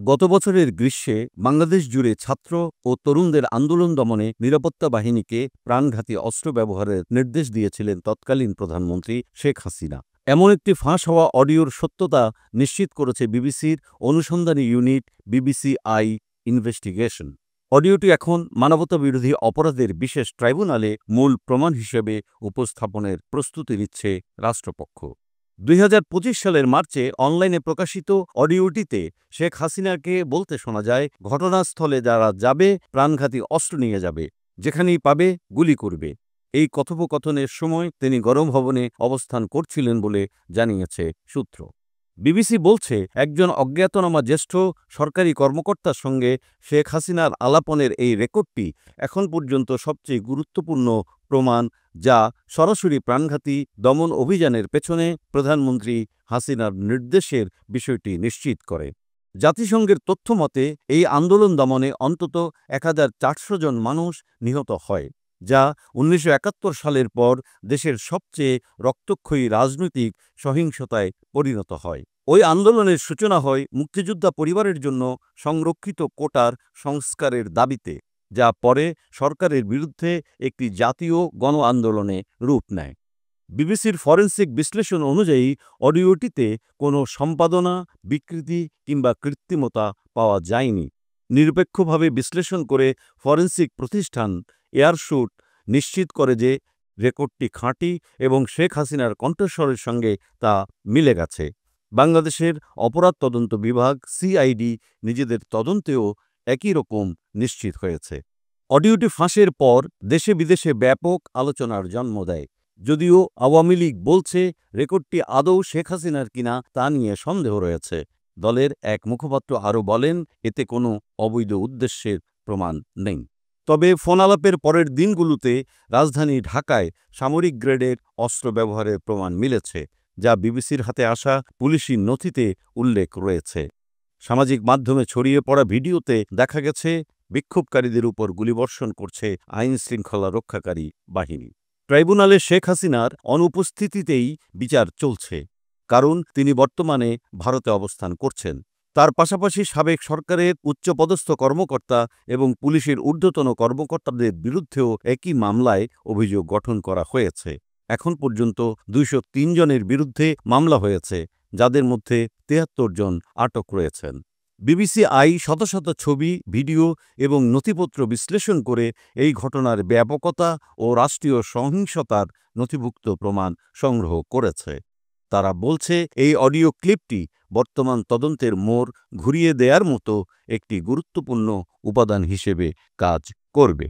গত বছরের গ্রীষ্মে বাংলাদেশ জুড়ে ছাত্র ও তরুণদের আন্দোলন দমনে নিরাপত্তা বাহিনীকে প্রাণঘাতী অস্ত্র ব্যবহারের নির্দেশ দিয়েছিলেন তৎকালীন প্রধানমন্ত্রী শেখ হাসিনা। এমন একটি ফাঁস হওয়া অডিওর সত্যতা নিশ্চিত করেছে বিবিসির অনুসন্ধানী ইউনিট বিবিসি আই ইনভেস্টিগেশন। অডিওটি এখন মানবতাবিরোধী অপরাধের বিশেষ ট্রাইব্যুনালে মূল প্রমাণ হিসেবে উপস্থাপনের প্রস্তুতি নিচ্ছে রাষ্ট্রপক্ষ। ২০২৫ সালের মার্চে অনলাইনে প্রকাশিত অডিওটিতে শেখ হাসিনাকে বলতে শোনা যায়, ঘটনাস্থলে যারা যাবে প্রাণঘাতী অস্ত্র নিয়ে যাবে, যেখানেই পাবে গুলি করবে। এই কথোপকথনের সময় তিনি গরম ভবনে অবস্থান করছিলেন বলে জানিয়েছে সূত্র। বিবিসি বলছে, একজন অজ্ঞাতনামা জ্যেষ্ঠ সরকারি কর্মকর্তার সঙ্গে শেখ হাসিনার আলাপনের এই রেকর্ডটি এখন পর্যন্ত সবচেয়ে গুরুত্বপূর্ণ প্রমাণ, যা সরাসরি প্রাণঘাতী দমন অভিযানের পেছনে প্রধানমন্ত্রী হাসিনার নির্দেশের বিষয়টি নিশ্চিত করে। জাতিসংঘের তথ্যমতে এই আন্দোলন দমনে অন্তত ১,৪০০ জন মানুষ নিহত হয়, যা ১৯৭১ সালের পর দেশের সবচেয়ে রক্তক্ষয়ী রাজনৈতিক সহিংসতায় পরিণত হয়। ওই আন্দোলনের সূচনা হয় মুক্তিযোদ্ধা পরিবারের জন্য সংরক্ষিত কোটার সংস্কারের দাবিতে, যা পরে সরকারের বিরুদ্ধে একটি জাতীয় গণ আন্দোলনে রূপ নেয়। বিবিসির ফরেনসিক বিশ্লেষণ অনুযায়ী অডিওটিতে কোনো সম্পাদনা, বিকৃতি কিংবা কৃত্রিমতা পাওয়া যায়নি। নিরপেক্ষভাবে বিশ্লেষণ করে ফরেনসিক প্রতিষ্ঠান এয়ারশুট নিশ্চিত করে যে রেকর্ডটি খাঁটি এবং শেখ হাসিনার কণ্ঠস্বরের সঙ্গে তা মিলে গেছে। বাংলাদেশের অপরাধ তদন্ত বিভাগ সিআইডি নিজেদের তদন্তেও একই রকম নিশ্চিত হয়েছে। অডিওটি ফাঁসের পর দেশে বিদেশে ব্যাপক আলোচনার জন্ম দেয়। যদিও আওয়ামী লীগ বলছে রেকর্ডটি আদৌ শেখ হাসিনার কিনা তা নিয়ে সন্দেহ রয়েছে। দলের এক মুখপাত্র আরও বলেন, এতে কোনো অবৈধ উদ্দেশ্যের প্রমাণ নেই। তবে ফোনালাপের পরের দিনগুলোতে রাজধানী ঢাকায় সামরিক গ্রেডের অস্ত্র ব্যবহারের প্রমাণ মিলেছে, যা বিবিসির হাতে আসা পুলিশি নথিতে উল্লেখ রয়েছে। সামাজিক মাধ্যমে ছড়িয়ে পড়া ভিডিওতে দেখা গেছে বিক্ষোভকারীদের উপর গুলিবর্ষণ করছে আইনশৃঙ্খলা রক্ষাকারী বাহিনী। ট্রাইব্যুনালে শেখ হাসিনার অনুপস্থিতিতেই বিচার চলছে, কারণ তিনি বর্তমানে ভারতে অবস্থান করছেন। তার পাশাপাশি সাবেক সরকারের উচ্চপদস্থ কর্মকর্তা এবং পুলিশের ঊর্ধ্বতন কর্মকর্তাদের বিরুদ্ধেও একই মামলায় অভিযোগ গঠন করা হয়েছে। এখন পর্যন্ত ২০৩ জনের বিরুদ্ধে মামলা হয়েছে, যাদের মধ্যে ৭৩ জন আটক রয়েছেন। বিবিসি আই শত শত ছবি, ভিডিও এবং নথিপত্র বিশ্লেষণ করে এই ঘটনার ব্যাপকতা ও রাষ্ট্রীয় সহিংসতার নথিভুক্ত প্রমাণ সংগ্রহ করেছে। তারা বলছে, এই অডিও ক্লিপটি বর্তমান তদন্তের মোড় ঘুরিয়ে দেওয়ার মতো একটি গুরুত্বপূর্ণ উপাদান হিসেবে কাজ করবে।